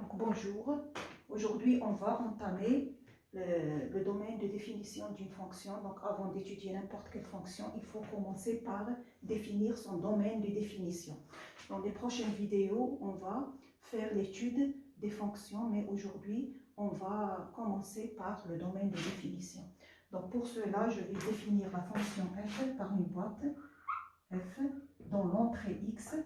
Donc bonjour, aujourd'hui on va entamer le domaine de définition d'une fonction. Donc avant d'étudier n'importe quelle fonction, il faut commencer par définir son domaine de définition. Dans les prochaines vidéos, on va faire l'étude des fonctions, mais aujourd'hui on va commencer par le domaine de définition. Donc pour cela, je vais définir la fonction f par une boîte f dont l'entrée x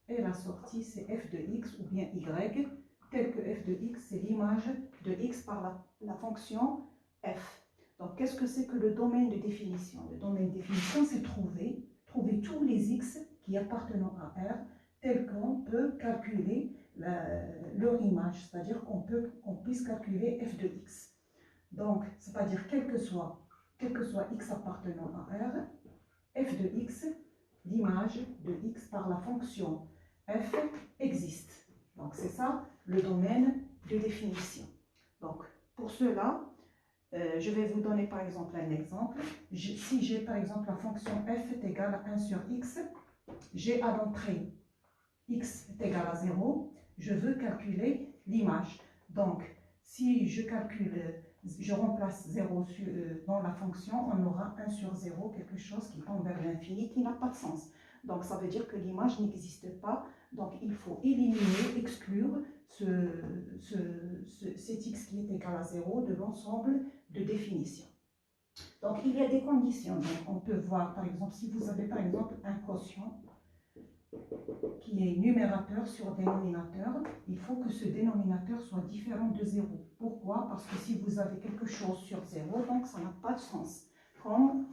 et la sortie c'est f de x ou bien y, tel que f de x, c'est l'image de x par la fonction f. Donc, qu'est-ce que c'est que le domaine de définition? Le domaine de définition, c'est trouver tous les x qui appartiennent à R, tel qu'on peut calculer leur image, c'est-à-dire qu'on puisse calculer f de x. Donc, c'est-à-dire quel que soit x appartenant à R, f de x, l'image de x par la fonction f existe. Donc, c'est ça le domaine de définition. Donc, pour cela, je vais vous donner par exemple un exemple. Si j'ai par exemple la fonction f est égale à 1 sur x, j'ai à l'entrée x est égal à 0, je veux calculer l'image. Donc, si je remplace 0 dans la fonction, on aura 1 sur 0, quelque chose qui tend vers l'infini, qui n'a pas de sens. Donc, ça veut dire que l'image n'existe pas. Donc, il faut éliminer, exclure cet x qui est égal à 0 de l'ensemble de définition. Donc, il y a des conditions. Donc, on peut voir, par exemple, si vous avez par exemple un quotient qui est numérateur sur dénominateur, il faut que ce dénominateur soit différent de 0. Pourquoi? Parce que si vous avez quelque chose sur 0, donc ça n'a pas de sens. Comme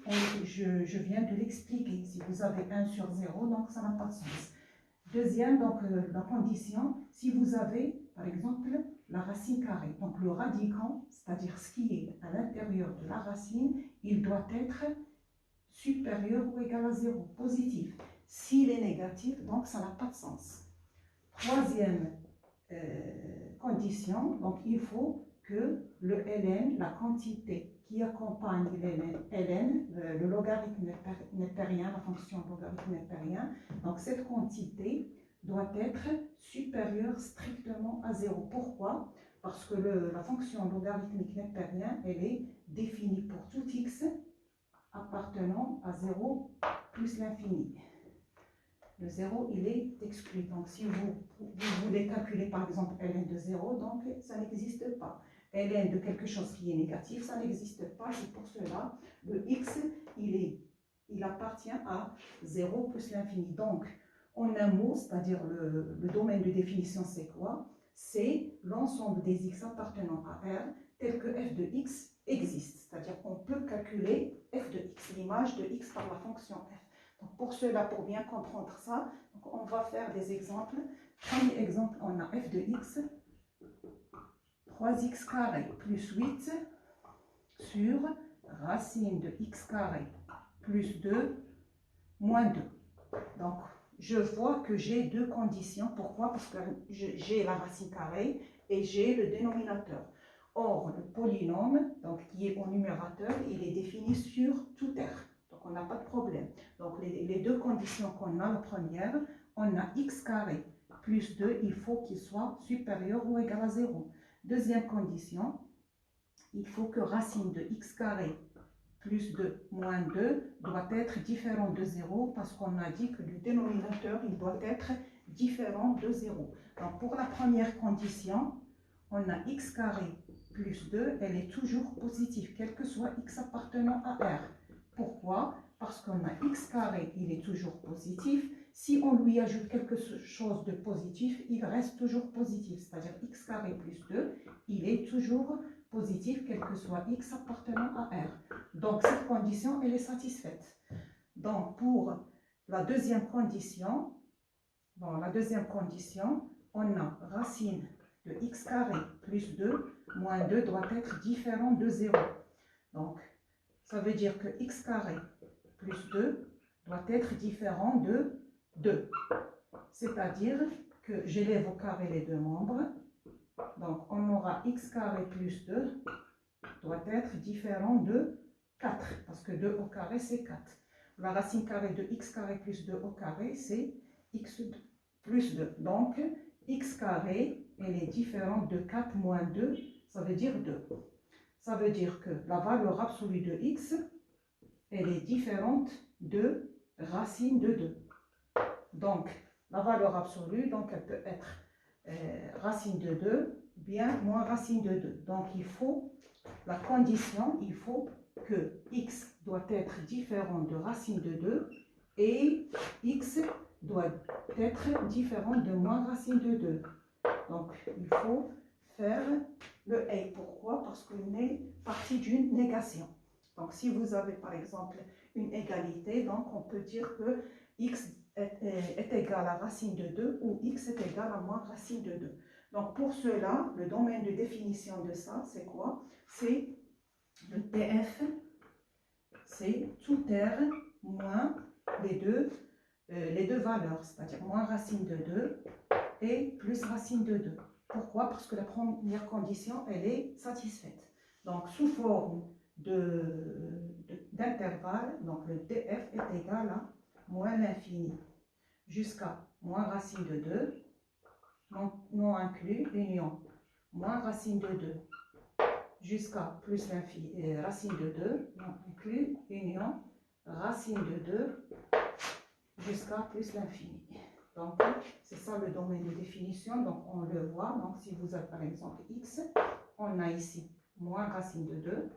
je viens de l'expliquer, si vous avez 1 sur 0, donc ça n'a pas de sens. Deuxième, donc la condition, si vous avez par exemple la racine carrée, donc le radicand, c'est-à-dire ce qui est à l'intérieur de la racine, il doit être supérieur ou égal à 0, positif. S'il est négatif, donc ça n'a pas de sens. Troisième condition, donc il faut que le ln, la quantité qui accompagne ln, le logarithme nepérien, la fonction logarithme nepérien, donc cette quantité doit être supérieure strictement à 0. Pourquoi? Parce que la fonction logarithmique nepérien, elle est définie pour tout x appartenant à 0 plus l'infini. Le 0, il est exclu. Donc, si vous voulez calculer, par exemple, ln de 0, donc ça n'existe pas. ln de quelque chose qui est négatif, ça n'existe pas. C'est pour cela, le x, il appartient à 0 plus l'infini. Donc, en un mot, c'est-à-dire le domaine de définition, c'est quoi? C'est l'ensemble des x appartenant à R, tel que f de x existe. C'est-à-dire qu'on peut calculer f de x, l'image de x par la fonction f. Donc pour cela, pour bien comprendre ça, donc on va faire des exemples. Premier exemple, on a f de x, 3x carré plus 8 sur racine de x carré plus 2 moins 2. Donc, je vois que j'ai deux conditions. Pourquoi? Parce que j'ai la racine carrée et j'ai le dénominateur. Or, le polynôme, donc, qui est au numérateur, il est défini sur tout R. Donc, on n'a pas de problème. Donc, les deux conditions qu'on a, la première, on a x carré plus 2, il faut qu'il soit supérieur ou égal à 0. Deuxième condition, il faut que racine de x carré plus 2 moins 2 doit être différent de 0 parce qu'on a dit que le dénominateur, il doit être différent de 0. Donc, pour la première condition, on a x carré plus 2, elle est toujours positive, quel que soit x appartenant à R. Pourquoi? Parce qu'on a x carré, il est toujours positif. Si on lui ajoute quelque chose de positif, il reste toujours positif. C'est-à-dire x carré plus 2, il est toujours positif, quel que soit x appartenant à R. Donc, cette condition, elle est satisfaite. Donc, pour la deuxième condition, on a racine de x carré plus 2 moins 2 doit être différent de 0. Donc, ça veut dire que x carré plus 2 doit être différent de 2. C'est-à-dire que j'élève au carré les deux membres. Donc, on aura x carré plus 2 doit être différent de 4, parce que 2 au carré, c'est 4. La racine carrée de x carré plus 2 au carré, c'est x plus 2. Donc, x carré, elle est différente de 4 moins 2, ça veut dire 2. Ça veut dire que la valeur absolue de x, elle est différente de racine de 2. Donc, la valeur absolue, donc elle peut être racine de 2, bien moins racine de 2. Donc, il faut, la condition, il faut que x doit être différent de racine de 2 et x doit être différent de moins racine de 2. Donc, il faut faire le A. Pourquoi? Parce qu'on est parti d'une négation. Donc, si vous avez par exemple une égalité, donc on peut dire que x est égal à racine de 2 ou x est égal à moins racine de 2. Donc, pour cela, le domaine de définition de ça, c'est quoi? C'est le TF, c'est tout R moins les deux valeurs, c'est-à-dire moins racine de 2 et plus racine de 2. Pourquoi? Parce que la première condition, elle est satisfaite. Donc, sous forme d'intervalle, donc le df est égal à moins l'infini jusqu'à moins racine de 2, non inclus, union, moins racine de 2 jusqu'à plus l'infini, racine de 2, non inclus, union, racine de 2 jusqu'à plus l'infini. Donc, c'est ça le domaine de définition. Donc, on le voit. Donc, si vous avez par exemple x, on a ici moins racine de 2,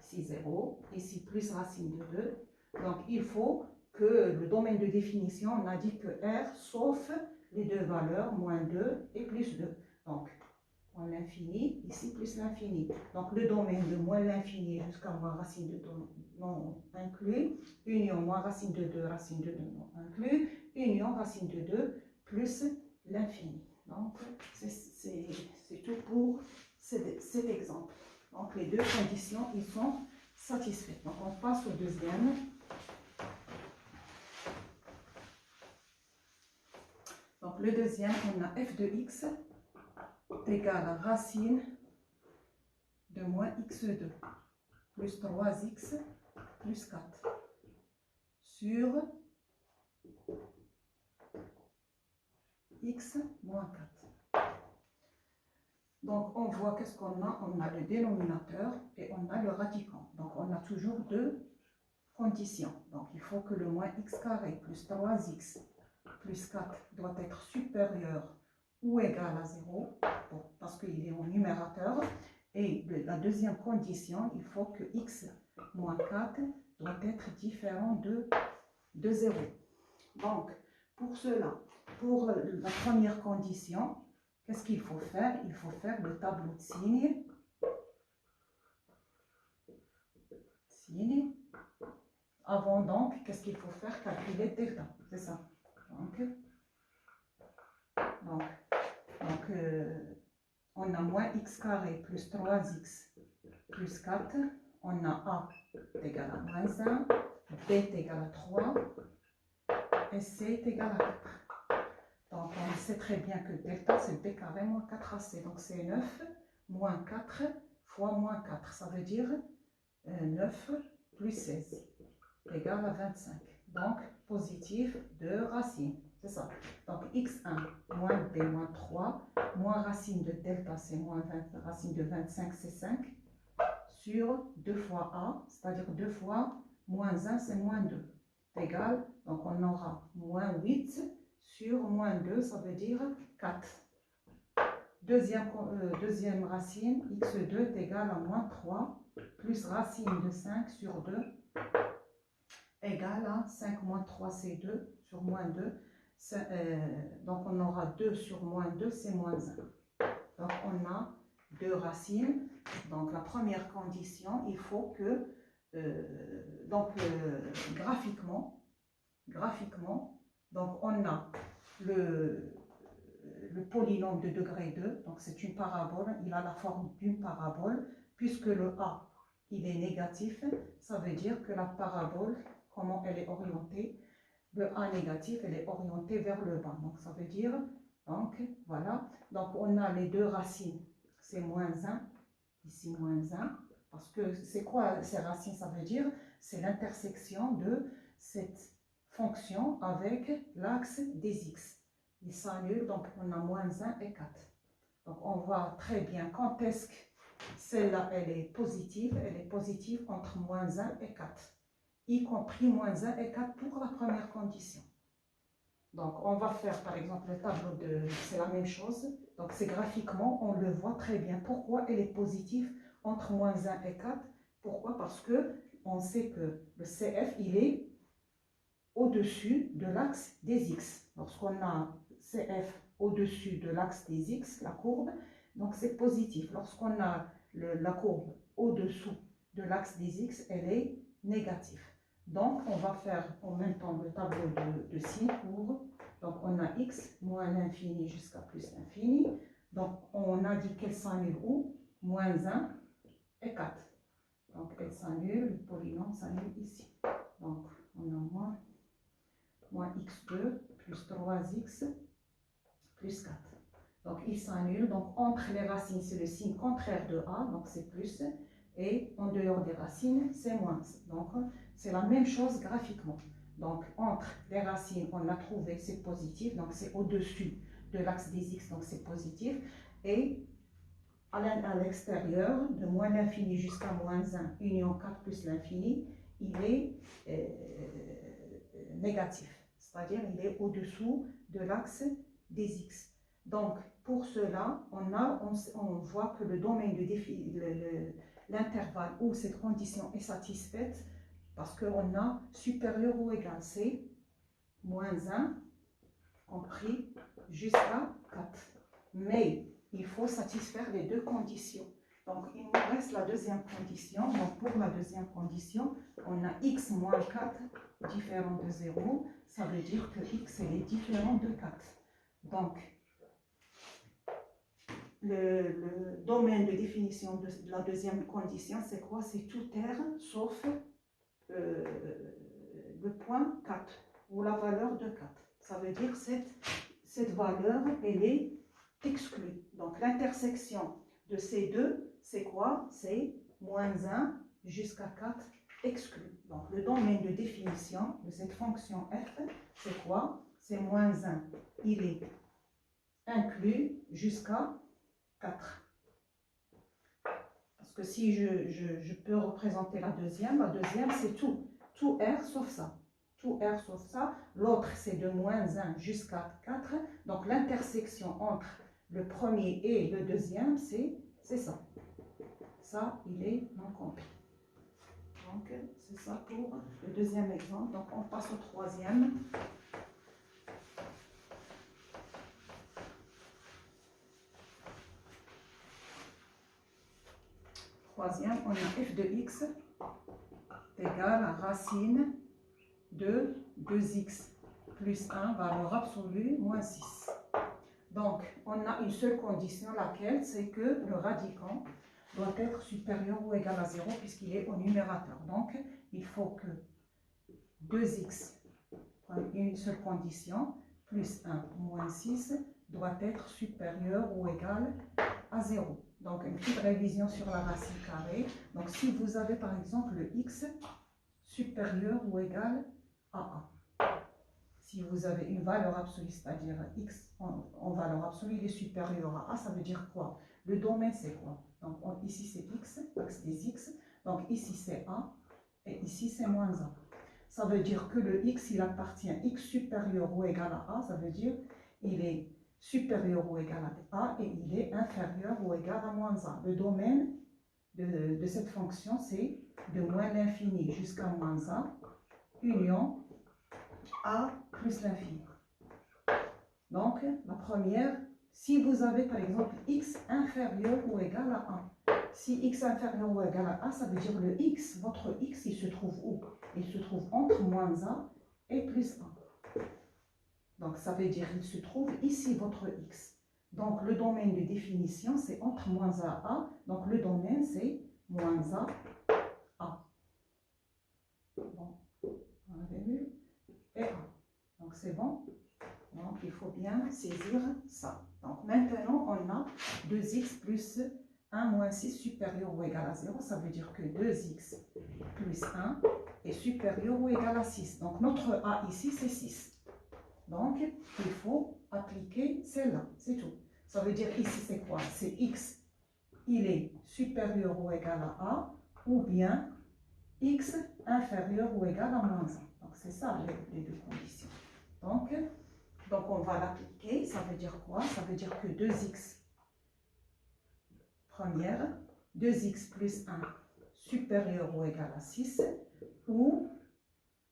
ici 0, ici plus racine de 2. Donc, il faut que le domaine de définition, on a dit que R, sauf les deux valeurs, moins 2 et plus 2. Donc, moins l'infini, ici plus l'infini. Donc, le domaine de moins l'infini jusqu'à moins racine de 2 non inclus, union moins racine de 2, racine de 2 non inclus, union racine de 2 plus l'infini. Donc, c'est tout pour cet exemple. Donc, les deux conditions, ils sont satisfaites. Donc, on passe au deuxième. Donc, le deuxième, on a f de x est égal à racine de moins x2 plus 3x plus 4 sur x moins 4. Donc, on voit qu'est-ce qu'on a. On a le dénominateur et on a le radicand. Donc, on a toujours deux conditions. Donc, il faut que le moins x carré plus 3x plus 4 doit être supérieur ou égal à 0, bon, parce qu'il est au numérateur. Et la deuxième condition, il faut que x moins 4 doit être différent de 0. Donc, pour cela, pour la première condition, qu'est-ce qu'il faut faire? Il faut faire le tableau de signes. Avant donc, qu'est-ce qu'il faut faire? Calculer delta, c'est ça. Donc on a moins x carré plus 3x plus 4. On a a est égal à moins 1, b est égal à 3 et c est égal à 4. Donc on sait très bien que delta c'est b carré moins 4ac. Donc c'est 9 moins 4 fois moins 4. Ça veut dire 9 plus 16 égale à 25. Donc positif de racine. C'est ça. Donc x1 moins b moins 3 moins racine de delta c'est moins 20, racine de 25 c'est 5 sur 2 fois a, c'est-à-dire 2 fois moins 1 c'est moins 2 égale, donc on aura moins 8 sur moins 2, ça veut dire 4. Deuxième racine, x2 est égal à moins 3 plus racine de 5 sur 2 égale à 5 moins 3 c'est 2 sur moins 2. Donc on aura 2 sur moins 2, c'est moins 1. Donc on a deux racines. Donc la première condition, il faut que, graphiquement, donc on a le polynôme de degré 2, donc c'est une parabole, il a la forme d'une parabole, puisque le A, il est négatif, ça veut dire que la parabole, comment elle est orientée? Le A négatif, elle est orientée vers le bas. Donc, ça veut dire, donc, voilà. Donc, on a les deux racines. C'est moins 1, ici moins 1. Parce que c'est quoi ces racines? Ça veut dire, c'est l'intersection de cette fonction avec l'axe des x. il s'annule, donc on a moins 1 et 4. Donc on voit très bien quand est-ce que celle-là, elle est positive entre moins 1 et 4, y compris moins 1 et 4 pour la première condition. Donc on va faire par exemple le tableau de, c'est la même chose, donc c'est graphiquement, on le voit très bien. Pourquoi elle est positive entre moins 1 et 4? Pourquoi? Parce que on sait que le CF, il est au-dessus de l'axe des X. Lorsqu'on a CF au-dessus de l'axe des X, la courbe, donc c'est positif. Lorsqu'on a la courbe au-dessous de l'axe des X, elle est négative. Donc, on va faire en même temps le tableau de signes pour. Donc, on a X moins l'infini jusqu'à plus l'infini. Donc, on a dit qu'elle s'annule où? Moins 1 et 4. Donc, elle s'annule, le polynôme s'annule ici. Donc, on a moins x2 plus 3x plus 4. Donc, il s'annule. Donc, entre les racines, c'est le signe contraire de A, donc c'est plus. Et en dehors des racines, c'est moins. Donc, c'est la même chose graphiquement. Donc, entre les racines, on l'a trouvé, c'est positif. Donc, c'est au-dessus de l'axe des X, donc c'est positif. Et à l'extérieur, de moins l'infini jusqu'à moins 1, union 4 plus l'infini, il est négatif. C'est-à-dire, il est au-dessous de l'axe des X. Donc, pour cela, on voit que le domaine de l'intervalle où cette condition est satisfaite, parce qu'on a supérieur ou égal, c'est moins 1 compris jusqu'à 4. Mais il faut satisfaire les deux conditions. Donc, il nous reste la deuxième condition. Donc, pour la deuxième condition, on a x moins 4 différent de 0. Ça veut dire que x est différent de 4. Donc, le domaine de définition de la deuxième condition, c'est quoi? C'est tout R sauf le point 4 ou la valeur de 4. Ça veut dire que cette valeur, elle est exclue. Donc l'intersection de ces deux, c'est quoi? C'est moins 1 jusqu'à 4 exclu. Donc le domaine de définition de cette fonction f, c'est quoi? C'est moins 1. Il est inclus jusqu'à 4. Parce que si je peux représenter la deuxième c'est tout R sauf ça. Tout R sauf ça. L'autre, c'est de moins 1 jusqu'à 4. Donc l'intersection entre le premier et le deuxième, c'est ça. Ça, il est non compris. Donc, c'est ça pour le deuxième exemple. Donc, on passe au troisième. Troisième, on a f de x égale à racine de 2x plus 1, valeur absolue, moins 6. Donc, on a une seule condition, laquelle c'est que le radicand doit être supérieur ou égal à 0 puisqu'il est au numérateur. Donc, il faut que 2x, une seule condition, plus 1 moins 6, doit être supérieur ou égal à 0. Donc, une petite révision sur la racine carrée. Donc, si vous avez par exemple le x supérieur ou égal à 1. Si vous avez une valeur absolue, c'est-à-dire x en valeur absolue, il est supérieur à a, ça veut dire quoi? Le domaine, c'est quoi? Donc, ici, c'est x, axe des x. Donc, ici, c'est a, et ici, c'est moins a. Ça veut dire que le x, il appartient à x supérieur ou égal à a, ça veut dire il est supérieur ou égal à a, et il est inférieur ou égal à moins a. Le domaine de cette fonction, c'est de moins l'infini jusqu'à moins a, union a plus l'infini. Donc, la première, si vous avez par exemple x inférieur ou égal à 1, si x inférieur ou égal à 1, ça veut dire le x, votre x, il se trouve où? Il se trouve entre moins 1 et plus 1. Donc, ça veut dire il se trouve ici, votre x. Donc, le domaine de définition, c'est entre moins 1 et a. Donc, le domaine, c'est moins 1, a. Bon, on avait vu. Et a. Donc, c'est bon. Donc, il faut bien saisir ça. Donc, maintenant, on a 2x plus 1 moins 6 supérieur ou égal à 0. Ça veut dire que 2x plus 1 est supérieur ou égal à 6. Donc, notre a ici, c'est 6. Donc, il faut appliquer celle-là, c'est tout. Ça veut dire ici, c'est quoi? C'est x, il est supérieur ou égal à a, ou bien x inférieur ou égal à moins 1. Donc, c'est ça les deux conditions. Donc, on va l'appliquer. Ça veut dire quoi? Ça veut dire que 2x première, 2x plus 1 supérieur ou égal à 6, ou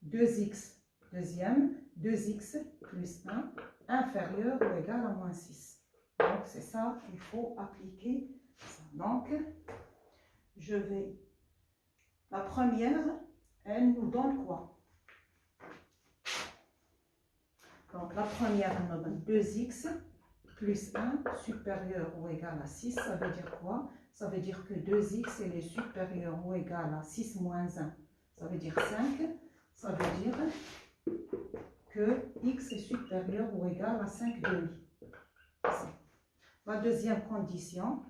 2x deuxième, 2x plus 1 inférieur ou égal à moins 6. Donc, c'est ça qu'il faut appliquer. Donc, je vais... La première, elle nous donne quoi? Donc, la première, elle nous donne 2x plus 1 supérieur ou égal à 6. Ça veut dire quoi? Ça veut dire que 2x elle est supérieur ou égal à 6 moins 1. Ça veut dire 5. Ça veut dire que x est supérieur ou égal à 5 demi. La deuxième condition,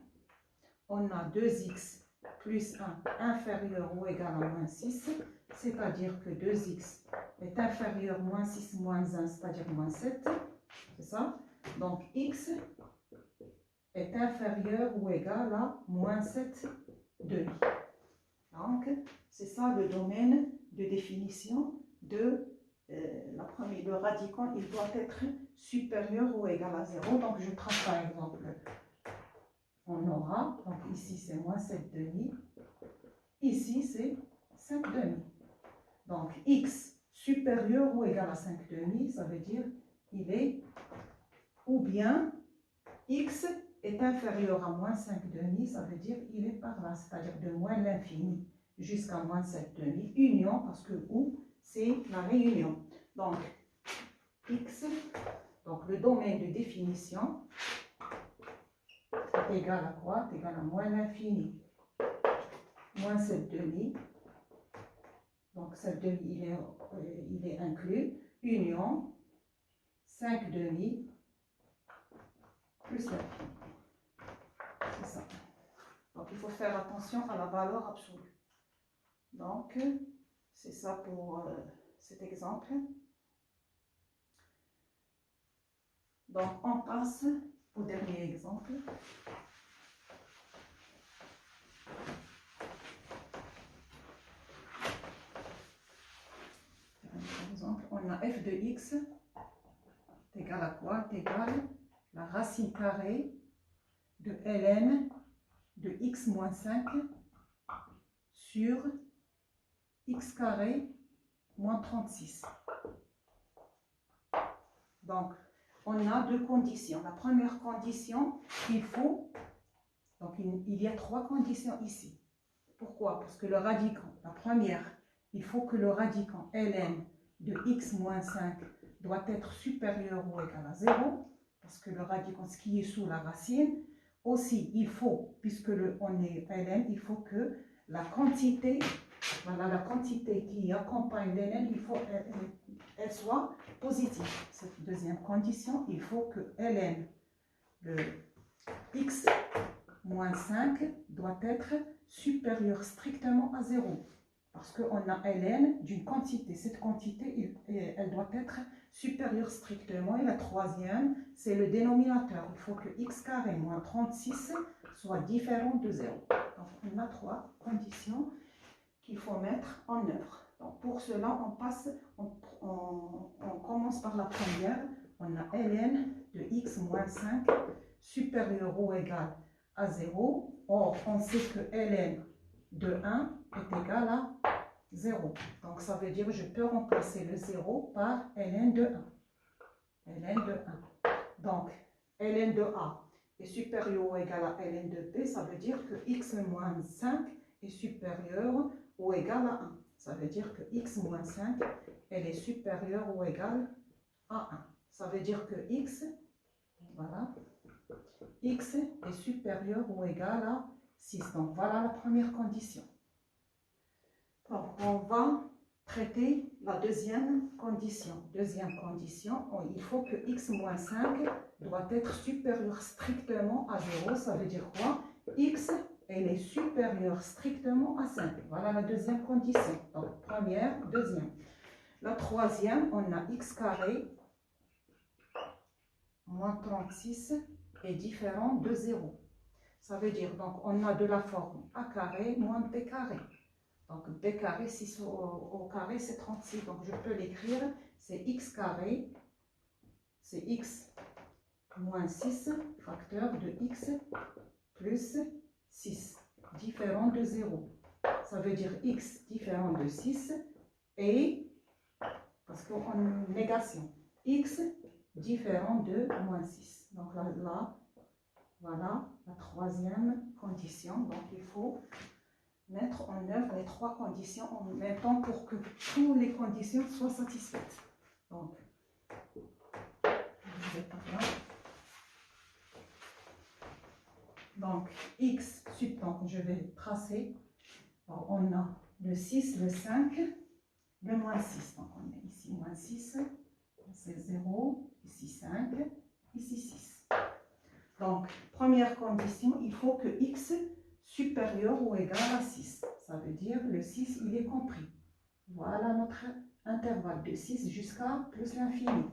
on a 2x plus 1 inférieur ou égal à moins 6, c'est-à-dire que 2x est inférieur à moins 6 moins 1, c'est-à-dire moins 7, c'est ça? Donc x est inférieur ou égal à moins 7 demi. Donc, c'est ça le domaine de définition de la première. Le radicand, il doit être supérieur ou égal à 0. Donc, je trace par exemple, on aura, donc ici c'est moins 7 demi, ici c'est 5 demi. Donc, x supérieur ou égal à 5 demi, ça veut dire il est, ou bien x est inférieur à moins 5 demi, ça veut dire il est par là, c'est-à-dire de moins l'infini jusqu'à moins 7 demi, union, parce que ou, c'est la réunion. Donc, x, donc le domaine de définition, est égal à quoi? C'est égal à moins l'infini, moins 7 demi, donc 7 demi, il est inclus, union, 5 demi, plus l'infini. C'est ça. Donc, il faut faire attention à la valeur absolue. Donc, c'est ça pour cet exemple. Donc, on passe au dernier exemple. Par exemple, on a f de x est égal à quoi? Est égal à la racine carrée de ln de x moins 5 sur x carré moins 36. Donc, on a deux conditions. La première condition, il faut, donc il y a trois conditions ici. Pourquoi? Parce que le radicand, la première, il faut que le radicand ln de x moins 5 doit être supérieur ou égal à 0, parce que le radicand, ce qui est sous la racine, aussi il faut, puisque on est ln, il faut que la quantité, voilà, la quantité qui accompagne ln, il faut elle soit positive. Cette deuxième condition, il faut que ln de x moins 5 doit être supérieur strictement à 0. Parce qu'on a ln d'une quantité. Cette quantité, elle doit être supérieure strictement. Et la troisième, c'est le dénominateur. Il faut que x carré moins 36 soit différent de 0. Donc, on a trois conditions qu'il faut mettre en œuvre. Donc, pour cela, on commence par la première. On a ln de x moins 5 supérieur ou égal à 0. Or, on sait que ln de 1 est égal à 0. Donc, ça veut dire que je peux remplacer le 0 par ln de 1. ln de 1. Donc, ln de a est supérieur ou égal à ln de b. Ça veut dire que x moins 5 est supérieur ou égal à 1. Ça veut dire que x moins 5, elle est supérieure ou égale à 1. Ça veut dire que x, voilà, x est supérieur ou égal à 6. Donc, voilà la première condition. Donc, on va traiter la deuxième condition. Deuxième condition, il faut que x moins 5 doit être supérieur strictement à 0. Ça veut dire quoi? X, elle est supérieure strictement à 5. Voilà la deuxième condition. Donc, première, deuxième. La troisième, on a x carré moins 36 est différent de 0. Ça veut dire, donc, on a de la forme a carré moins b carré. Donc, b carré, 6 au carré, c'est 36. Donc, je peux l'écrire, c'est x carré, c'est x moins 6, facteur de x plus 6, différent de 0. Ça veut dire x différent de 6 et, parce qu'en négation, x différent de moins 6. Donc là, voilà la troisième condition. Donc il faut mettre en œuvre les trois conditions en même temps pour que toutes les conditions soient satisfaites. Donc, je vais par là. Donc, x, donc je vais tracer. Alors, on a le 6, le 5, le moins 6. Donc, on est ici moins 6, c'est 0, ici 5, ici 6. Donc, première condition, il faut que x supérieur ou égal à 6. Ça veut dire le 6, il est compris. Voilà notre intervalle de 6 jusqu'à plus l'infini.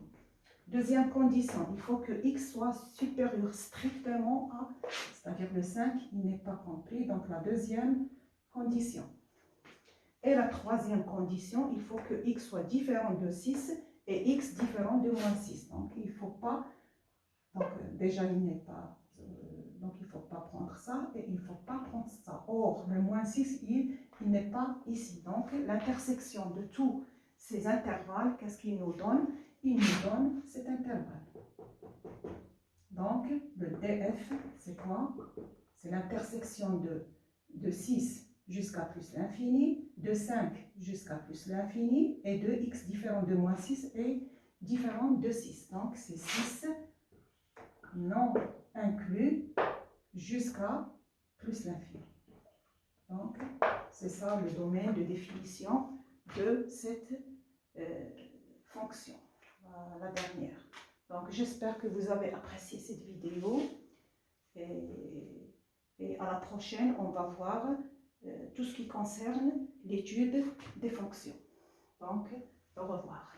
Deuxième condition, il faut que x soit supérieur strictement à, c'est-à-dire le 5, il n'est pas compris, donc la deuxième condition. Et la troisième condition, il faut que x soit différent de 6 et x différent de moins 6. Donc il ne faut pas, donc déjà il n'est pas, donc il ne faut pas prendre ça et il ne faut pas prendre ça. Or, le moins 6, il n'est pas ici. Donc l'intersection de tous ces intervalles, qu'est-ce qu'il nous donne? Il nous donne cet intervalle. Donc, le DF, c'est quoi? C'est l'intersection de 6 jusqu'à plus l'infini, de 5 jusqu'à plus l'infini, et de x différent de moins 6 et différent de 6. Donc, c'est 6 non inclus jusqu'à plus l'infini. Donc, c'est ça le domaine de définition de cette fonction. La dernière. Donc j'espère que vous avez apprécié cette vidéo et à la prochaine on va voir tout ce qui concerne l'étude des fonctions. Donc au revoir.